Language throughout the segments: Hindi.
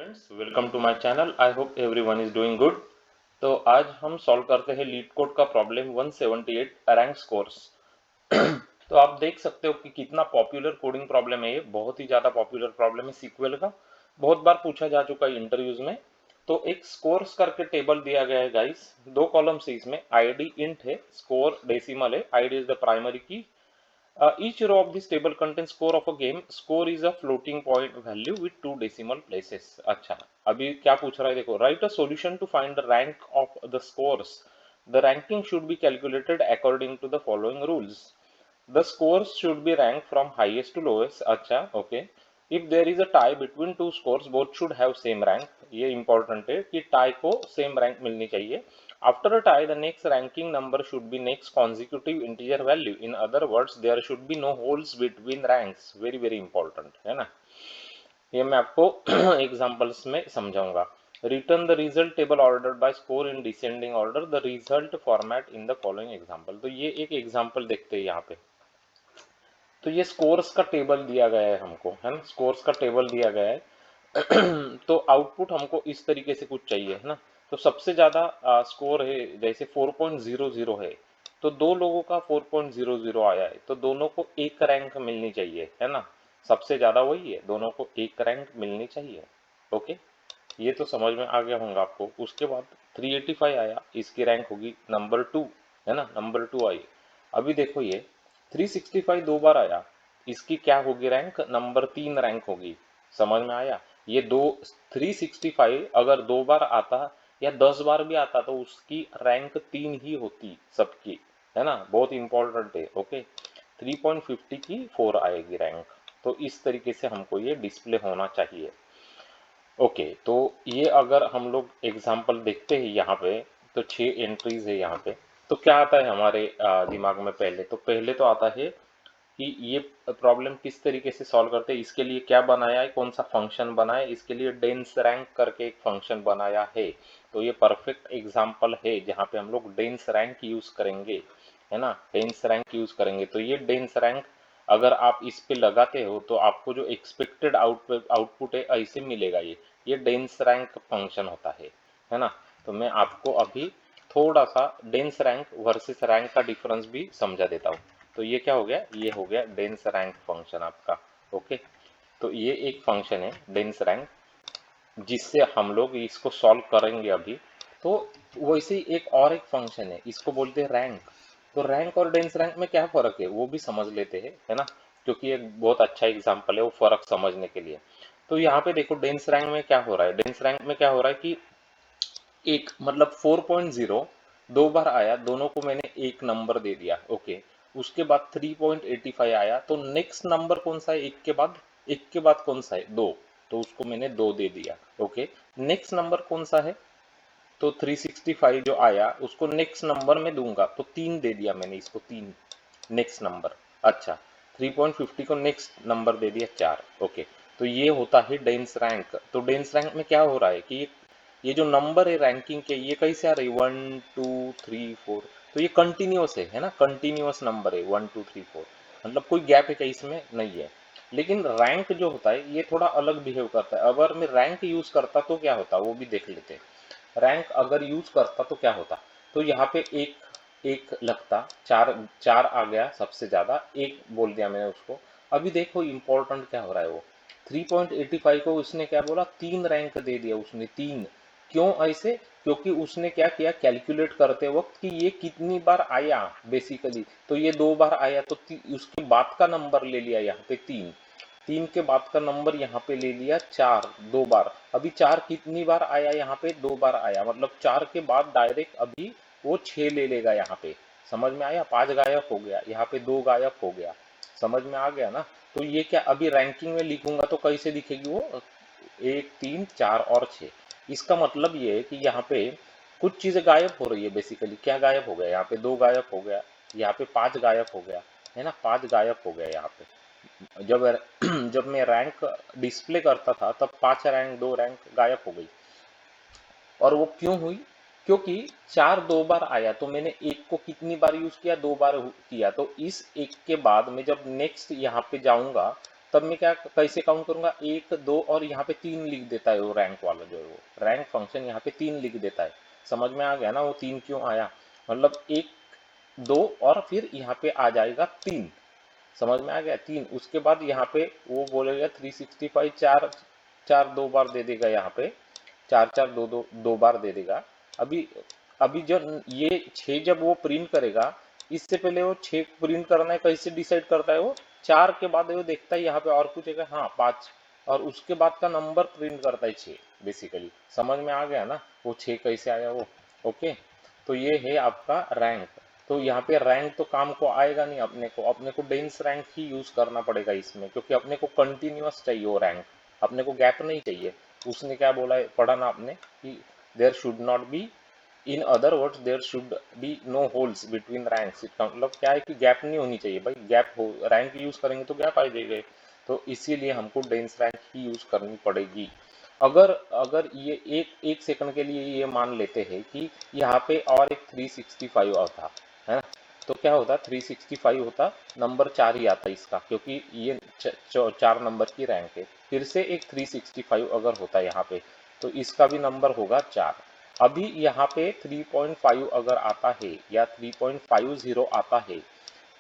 Friends, welcome to my channel. I hope everyone is doing good. तो आज हम सॉल्व करते हैं लीड कोड का प्रॉब्लम 178 रैंक स्कोर्स। तो आप देख सकते हो कि कितना पॉपुलर कोडिंग प्रॉब्लम है। ये बहुत ही ज्यादा पॉपुलर प्रॉब्लम है सीक्वल का। बहुत बार पूछा जा चुका है इंटरव्यूज में। तो एक स्कोर्स करके टेबल दिया गया है गाइस। दो कॉलम्स है इसमें। आईडी इंट है, स्कोर डेसिमल है। आईडी इज द प्राइमरी की। Each row of this table contains score of a game. Score is a floating point value with two decimal places. अच्छा, अभी क्या पूछ रहा है देखो. Write a solution to find the rank of the scores. The ranking should be calculated according to the following rules. The scores should be ranked from highest to lowest. अच्छा, okay. If there is a tie between two scores, both should have same rank. ये important है कि tie को same rank मिलनी चाहिए. After a tie, the next ranking number should be next consecutive integer value. In other words, there should be no holes between ranks. Very very important है ना. ये मैं आपको एग्जांपल्स में समझाऊंगा. Return the result table ordered by score in descending order. The result format in the following example. तो ये एक एग्जांपल देखते हैं यहाँ पे. तो ये स्कोर्स का टेबल दिया गया है हमको, है ना. स्कोर्स का टेबल दिया गया है. तो आउटपुट हमको इस तरीके से कुछ चाहिए, है ना. तो सबसे ज्यादा स्कोर है जैसे 4.00 है. तो दो लोगों का 4.00 आया है, तो दोनों को एक रैंक मिलनी चाहिए, है ना. सबसे ज्यादा वही है, दोनों को एक रैंक मिलनी चाहिए. ओके, ये तो समझ में आ गया होगा आपको. उसके बाद 385 आया, इसकी रैंक होगी नंबर 2, है ना. नंबर 2 आई. अभी देखो ये 365 दो बार आया, इसकी क्या होगी रैंक. नंबर 3 रैंक होगी. समझ में आया. ये दो 365 अगर दो बार आता या 10 बार भी आता तो उसकी रैंक 3 ही होती सबकी, है ना. बहुत इंपॉर्टेंट है. ओके, 3.50 की 4 आएगी रैंक. तो इस तरीके से हमको ये डिस्प्ले होना चाहिए. ओके, तो ये अगर हम लोग एग्जांपल देखते हैं यहाँ पे, तो 6 एंट्रीज है यहाँ पे. तो क्या आता है हमारे दिमाग में. पहले तो आता है कि ये प्रॉब्लम किस तरीके से सॉल्व करते हैं. इसके लिए क्या बनाया है, कौन सा फंक्शन बनाया है. इसके लिए डेंस रैंक करके एक फंक्शन बनाया है. तो ये परफेक्ट एग्जांपल है जहाँ पे हम लोग डेंस रैंक यूज करेंगे, है ना. डेंस रैंक यूज करेंगे. तो ये डेंस रैंक अगर आप इस पे लगाते हो तो आपको जो एक्सपेक्टेड आउटपुट है ऐसे मिलेगा. ये डेंस रैंक फंक्शन होता है ना. तो मैं आपको अभी थोड़ा सा डेंस रैंक वर्सेस रैंक का डिफरेंस भी समझा देता हूँ. तो ये क्या हो गया, ये हो गया डेंस रैंक फंक्शन आपका. ओके, तो ये एक फंक्शन है डेंस रैंक जिससे हम लोग इसको सॉल्व करेंगे अभी. तो वैसे ही एक और एक फंक्शन है, इसको बोलते हैं रैंक. तो रैंक और डेंस रैंक में क्या फर्क है वो भी समझ लेते हैं, है ना. क्योंकि ये बहुत अच्छा एग्जांपल है वो फर्क समझने के लिए. तो यहाँ पे देखो डेंस रैंक में क्या हो रहा है. डेंस रैंक में क्या हो रहा है कि एक मतलब 4.0 दो बार आया, दोनों को मैंने एक नंबर दे दिया. ओके, उसके बाद 3.85 आया, तो नेक्स्ट नंबर कौन सा है एक के बाद कौन सा है, दो. तो उसको मैंने दो दे दिया. ओके, नेक्स्ट नंबर कौन सा है. तो 365 जो आया उसको नेक्स्ट नंबर में दूंगा, तो तीन दे दिया मैंने इसको, तीन नेक्स्ट नंबर. अच्छा, 3.50 को नेक्स्ट नंबर दे दिया, चार. ओके, तो ये होता है डेंस रैंक. तो डेंस रैंक में क्या हो रहा है कि ये जो नंबर है रैंकिंग के, ये कैसे आ रही है 1 2 3 4. तो ये कंटिन्यूअस है ना. कंटिन्यूअस नंबर है 1 2 3 4. मतलब कोई गैप है क्या इसमें, नहीं है. लेकिन रैंक जो होता है ये थोड़ा अलग बिहेव करता है. अगर मैं रैंक यूज करता तो क्या होता वो भी देख लेते हैं. रैंक अगर यूज करता तो क्या होता. तो यहाँ पे एक एक लगता, चार चार आ गया सबसे ज्यादा, एक बोल दिया मैंने उसको. अभी देखो इंपॉर्टेंट क्या हो रहा है वो. 3.85 को उसने क्या बोला, तीन रैंक दे दिया उसने, तीन. क्यों ऐसे, क्योंकि उसने क्या किया कैलकुलेट करते वक्त कि ये कितनी बार आया बेसिकली. तो ये दो बार आया तो उसके बाद का नंबर ले लिया यहाँ पे तीन. तीन के बाद का नंबर यहाँ पे ले लिया चार, दो बार. अभी चार कितनी बार आया यहाँ पे, दो बार आया. मतलब चार के बाद डायरेक्ट अभी वो छह ले लेगा यहाँ पे. समझ में आया. पांच गायब हो गया यहाँ पे, दो गायब हो गया. समझ में आ गया ना. तो ये क्या अभी रैंकिंग में लिखूंगा तो कैसे दिखेगी वो, एक तीन चार और छह. इसका मतलब ये है कि यहाँ पे कुछ चीजें गायब हो रही है बेसिकली. क्या गायब हो गया, यहाँ पे दो गायब हो गया, यहाँ पे पांच गायब हो गया, है ना. पांच गायब हो गया यहाँ पे. जब जब मैं रैंक डिस्प्ले करता था तब पांच रैंक, दो रैंक गायब हो गई. और वो क्यों हुई, क्योंकि चार दो बार आया तो मैंने एक को कितनी बार यूज किया, दो बार किया. तो इस एक के बाद मैं जब नेक्स्ट यहाँ पे जाऊंगा तब मैं क्या कैसे काउंट करूंगा, 1 2 और यहाँ पे 3 लिख देता है वो रैंक वाला जो है वो रैंक फंक्शन यहाँ पे 3 लिख देता है। समझ में आ गया ना वो 3 क्यों आया, मतलब 1 2 और फिर यहाँ पे आ जाएगा 3। समझ में आ गया 3, उसके बाद यहाँ पे वो बोलेगा 365 चार चार 2 बार दे देगा, यहाँ पे 4 4 2 2 2 बार दे देगा। अभी अभी जब ये 6 जब वो प्रिंट करेगा, इससे पहले वो 6 प्रिंट करना है कैसे डिसाइड करता है वो, 4 के बाद वो देखता है यहाँ पे और कुछ है हाँ 5, और उसके बाद का नंबर प्रिंट करता है 6 बेसिकली। समझ में आ गया ना वो 6 कैसे आया वो। ओके, तो ये है आपका रैंक। तो यहाँ पे रैंक तो काम को आएगा नहीं, अपने को डेंस रैंक ही यूज करना पड़ेगा इसमें, क्योंकि अपने को कंटिन्यूअस चाहिए वो रैंक, अपने को गैप नहीं चाहिए। उसने क्या बोला है पढ़ा ना आपने कि there should not be, in other words there should be no holes between ranks. इसका मतलब क्या है कि गैप नहीं होनी चाहिए भाई, गैप हो रैंक यूज करेंगे तो गैप आ जाएगा। तो इसीलिए हमको डेंस रैंक ही यूज करनी पड़ेगी। अगर अगर ये एक सेकंड के लिए ये मान लेते हैं कि यहाँ पे और एक 365 आता है ना, तो क्या होता 365 होता, नंबर 4 ही आता इसका, क्योंकि ये 4 नंबर की रैंक है। फिर से एक 365 अगर होता यहाँ पे, तो इसका भी नंबर होगा 4। अभी यहाँ पे 3.5 अगर आता है या 3.50 आता है,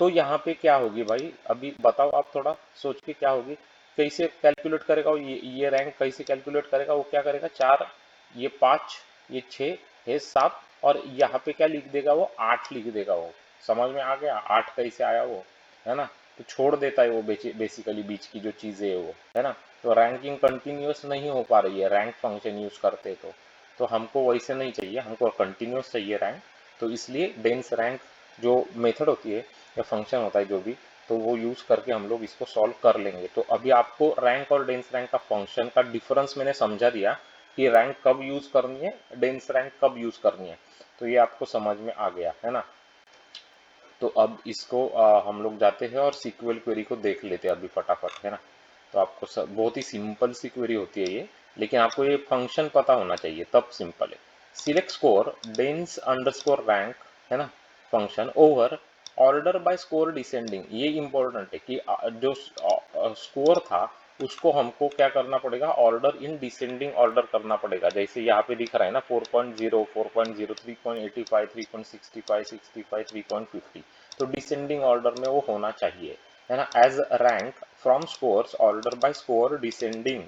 तो यहाँ पे क्या होगी भाई, अभी बताओ आप थोड़ा सोच के क्या होगी, कैसे कैलकुलेट करेगा वो, ये रैंक कैसे कैलकुलेट करेगा वो, क्या करेगा 4 ये 5 ये 6 ये 7 और यहाँ पे क्या लिख देगा वो 8 लिख देगा वो। समझ में आ गया 8 कैसे आया वो, है ना। तो छोड़ देता है वो बेसिकली बीच की जो चीजें है वो, है ना। तो रैंकिंग कंटिन्यूअस नहीं हो पा रही है रैंक फंक्शन यूज करते तो हमको वैसे नहीं चाहिए, हमको कंटिन्यूअस चाहिए रैंक। तो इसलिए डेंस रैंक जो मेथड होती है या फंक्शन होता है जो भी, तो वो यूज करके हम लोग इसको सॉल्व कर लेंगे। तो अभी आपको रैंक और डेंस रैंक का फंक्शन का डिफरेंस मैंने समझा दिया कि रैंक कब यूज करनी है, डेंस रैंक कब यूज करनी है। तो ये आपको समझ में आ गया है ना। तो अब इसको हम लोग जाते हैं और सीक्वल क्वेरी को देख लेते हैं अभी फटाफट, है ना। तो आपको बहुत ही सिंपल सी क्वेरी होती है ये, लेकिन आपको ये फंक्शन पता होना चाहिए तब सिंपल है। Select score dense underscore rank, है ना, function over order by score descending. ये इंपॉर्टेंट है कि जो स्कोर था उसको हमको क्या करना पड़ेगा, ऑर्डर इन डिसेंडिंग ऑर्डर करना पड़ेगा। जैसे यहाँ पे दिख रहा है ना 4.0 4.0 3.85 3.65 65 3.50, तो डिसेंडिंग ऑर्डर में वो होना चाहिए, है ना। As rank from scores order by score descending,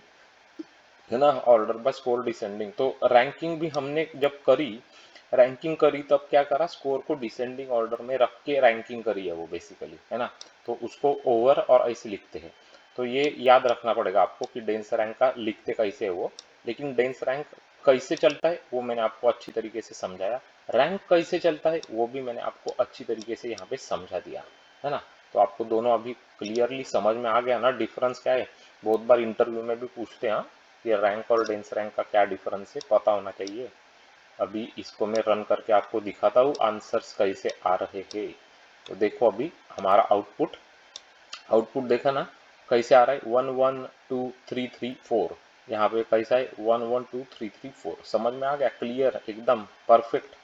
है ना, ऑर्डर बाय स्कोर डिसेंडिंग। तो रैंकिंग भी हमने जब करी, रैंकिंग करी तब क्या करा, स्कोर को डिसेंडिंग ऑर्डर में रख के रैंकिंग करी है वो बेसिकली, है ना। तो उसको ओवर और ऐसे लिखते हैं। तो ये याद रखना पड़ेगा आपको कि डेंस रैंक का लिखते कैसे है वो। लेकिन डेंस रैंक कैसे चलता है वो मैंने आपको अच्छी तरीके से समझाया, रैंक कैसे चलता है वो भी मैंने आपको अच्छी तरीके से यहाँ पे समझा दिया, है ना। तो आपको दोनों अभी क्लियरली समझ में आ गया ना डिफरेंस क्या है। बहुत बार इंटरव्यू में भी पूछते हैं कि रैंक और डेंस रैंक का क्या डिफरेंस है, पता होना चाहिए। अभी इसको मैं रन करके आपको दिखाता हूँ आंसर्स कैसे आ रहे हैं। तो देखो अभी हमारा आउटपुट आउटपुट देखा ना कैसे आ रहा है, 1 1 2 3 3 4, यहाँ पे कैसा है 1 1 2 3 3 4। समझ में आ गया, क्लियर एकदम परफेक्ट,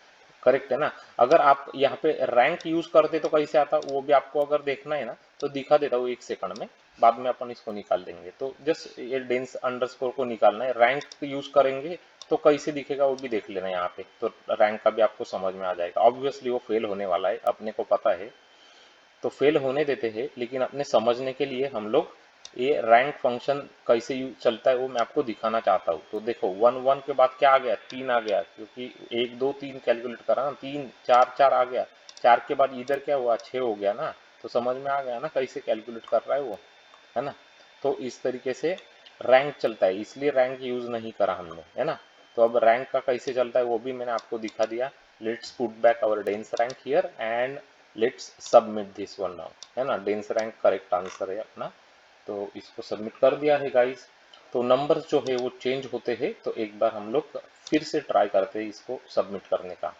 करेक्ट है ना। अगर आप यहाँ पे रैंक यूज करते तो कैसे आता वो भी आपको अगर देखना है ना, तो दिखा देता हूँ 1 सेकंड में, बाद में अपन इसको निकाल देंगे। तो जस्ट ये डेंस अंडरस्कोर को निकालना है, रैंक यूज करेंगे तो कैसे दिखेगा वो भी देख लेना यहाँ पे, तो रैंक का भी आपको समझ में आ जाएगा। ऑब्वियसली वो फेल होने वाला है अपने को पता है, तो फेल होने देते हैं, लेकिन अपने समझने के लिए हम लोग ये रैंक फंक्शन कैसे चलता है वो मैं आपको दिखाना चाहता हूँ। तो देखो 1 1 के बाद क्या आ गया, 3 आ गया, क्योंकि 1 2 3 कैलकुलेट करा ना, 3 4 4 आ गया, 4 के बाद इधर क्या हुआ 6 हो गया ना। तो समझ में आ गया ना कैसे कैलकुलेट कर रहा है वो, है ना। तो इस तरीके से रैंक चलता है, इसलिए रैंक यूज नहीं करा हमने, है ना। तो अब रैंक का कैसे चलता है वो भी मैंने आपको दिखा दिया। Let's put back our dense rank here and let's submit this one now, है ना। डेंस रैंक करेक्ट आंसर है अपना, तो इसको सबमिट कर दिया है गाइस। तो नंबर जो है वो चेंज होते हैं, तो एक बार हम लोग फिर से ट्राई करते हैं इसको सबमिट करने का।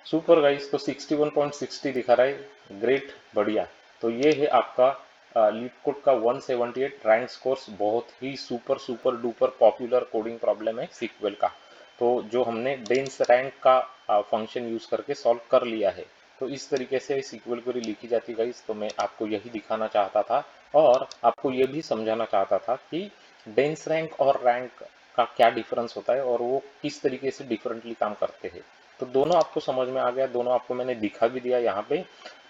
सुपर गाइस, तो 61.60 दिखा रहा है, ग्रेट, बढ़िया। तो ये है आपका लीड कोड का 178 रैंक स्कोर्स, बहुत ही super super duper popular coding problem है सीक्वल का। तो जो हमने डेंस रैंक का फंक्शन यूज करके सॉल्व कर लिया है। तो इस तरीके से सीक्वल क्वेरी लिखी जाती है गाइस। तो मैं आपको यही दिखाना चाहता था और आपको ये भी समझाना चाहता था कि डेंस रैंक और रैंक का क्या डिफरेंस होता है और वो किस तरीके से डिफरेंटली काम करते हैं। तो दोनों आपको समझ में आ गया, दोनों आपको मैंने दिखा भी दिया यहाँ पे।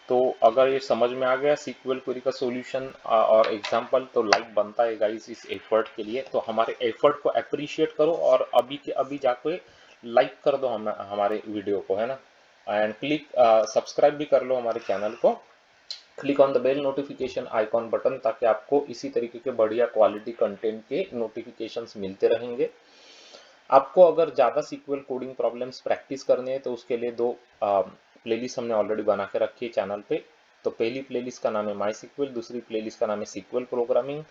तो अगर ये समझ में आ गया सीक्वल क्वेरी का सॉल्यूशन और एग्जांपल, तो लाइक बनता है गाइस इस एफर्ट के लिए। तो हमारे एफर्ट को अप्रिशिएट करो और अभी के अभी जाके लाइक कर दो हमारे वीडियो को, है ना। एंड क्लिक सब्सक्राइब भी कर लो हमारे चैनल को। Click on the bell notification icon button, ताकि आपको इसी तरीके के बढ़िया क्वालिटी कंटेंट के नोटिफिकेशंस मिलते रहेंगे। आपको अगर ज़्यादा सीक्वल कोडिंग प्रॉब्लम्स प्रैक्टिस करने हैं तो उसके लिए दो प्लेलिस्ट हमने ऑलरेडी बना के रखी है चैनल पे। तो पहली प्लेलिस्ट का नाम है माई सीक्वल, दूसरी प्लेलिस्ट का नाम है SQL programming.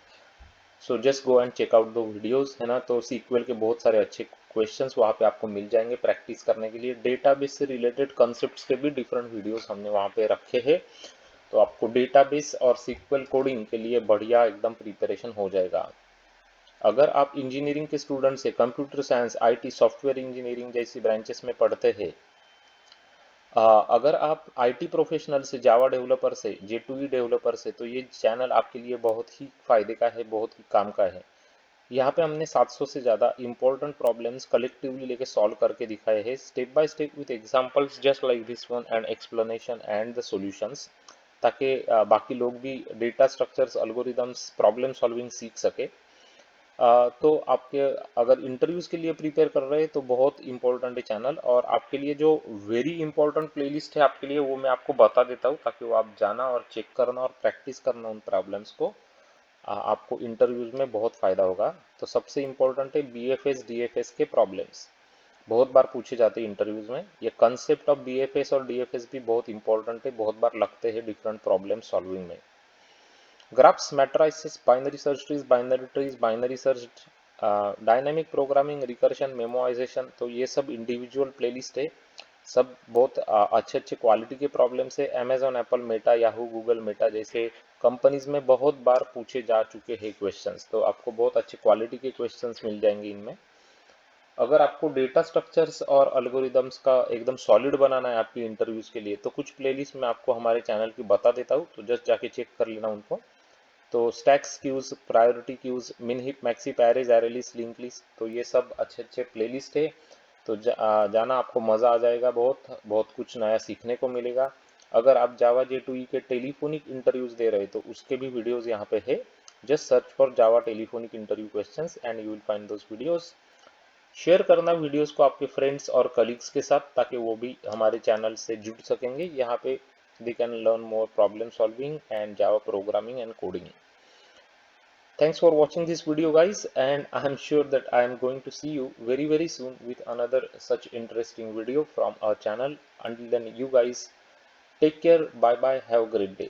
So just go and check out दो वीडियोस, है ना। तो सीक्वल के बहुत सारे अच्छे क्वेश्चंस वहाँ पे आपको मिल जाएंगे प्रैक्टिस करने के लिए। डेटाबेस से रिलेटेड कॉन्सेप्ट्स के भी डिफरेंट वीडियोस हमने वहाँ पे रखे हैं। तो आपको डेटाबेस और सीक्वल कोडिंग के लिए बढ़िया एकदम प्रिपरेशन हो जाएगा। अगर आप इंजीनियरिंग के स्टूडेंट से computer science, IT, software engineering जैसी ब्रांचेस में पढ़ते हैं, अगर आप आईटी प्रोफेशनल से, जावा डेवलपर से, J2E डेवलपर से, तो ये चैनल आपके लिए बहुत ही फायदे का है, बहुत ही काम का है। यहाँ पे हमने 700 से ज़्यादा इंपॉर्टेंट प्रॉब्लम्स कलेक्टिवली लेके सॉल्व करके दिखाए हैं, step by step with examples just like this one and explanation and the solutions, ताकि बाकी लोग भी data structures, algorithms, problem solving सीख सके। तो आपके अगर इंटरव्यूज के लिए प्रिपेयर कर रहे हैं तो बहुत इंपॉर्टेंट है चैनल। और आपके लिए जो वेरी इंपॉर्टेंट प्लेलिस्ट है आपके लिए, वो मैं आपको बता देता हूँ, ताकि वो आप जाना और चेक करना और प्रैक्टिस करना उन प्रॉब्लम्स को। आपको इंटरव्यूज में बहुत फायदा होगा। तो सबसे इंपॉर्टेंट है BFS DFS के प्रॉब्लम्स, बहुत बार पूछे जाते हैं इंटरव्यूज में। ये कंसेप्ट ऑफ BFS और DFS भी बहुत इंपॉर्टेंट है, बहुत बार लगते हैं डिफरेंट प्रॉब्लम सॉल्विंग में। Graphs, matrices, binary search, binary search, dynamic programming, recursion, memorisation, तो ये सब इंडिविजुअल प्लेलिस्ट है। सब बहुत अच्छे अच्छे क्वालिटी के प्रॉब्लम्स है। Amazon, Apple, Meta, Yahoo, Google, Meta जैसे कंपनीज में बहुत बार पूछे जा चुके हैं क्वेश्चंस। तो आपको बहुत अच्छे क्वालिटी के क्वेश्चंस मिल जाएंगे इनमें। अगर आपको डेटा स्ट्रक्चर्स और एल्गोरिदम्स का एकदम सॉलिड बनाना है आपकी इंटरव्यूज के लिए, तो कुछ प्लेलिस्ट मैं आपको हमारे चैनल की बता देता हूँ, तो जस्ट जाके चेक कर लेना उनको। तो स्टैक्स क्यूज, प्रायोरिटी क्यूज, मिन hip, maxi, Perez, array list, link list, तो ये सब अच्छे अच्छे प्लेलिस्ट है। तो जाना, आपको मज़ा आ जाएगा, बहुत बहुत कुछ नया सीखने को मिलेगा। अगर आप जावा J2E के टेलीफोनिक इंटरव्यूज दे रहे तो उसके भी वीडियोस यहाँ पे है। Just search for Java telephonic interview questions and you will find those videos. Share करना वीडियोस को आपके फ्रेंड्स और कलीग्स के साथ, ताकि वो भी हमारे चैनल से जुड़ सकेंगे। यहाँ पे they can learn more problem solving and Java programming and coding. Thanks for watching this video guys, and I am sure that I am going to see you very very soon with another such interesting video from our channel. Until then, you guys take care, bye bye, have a great day.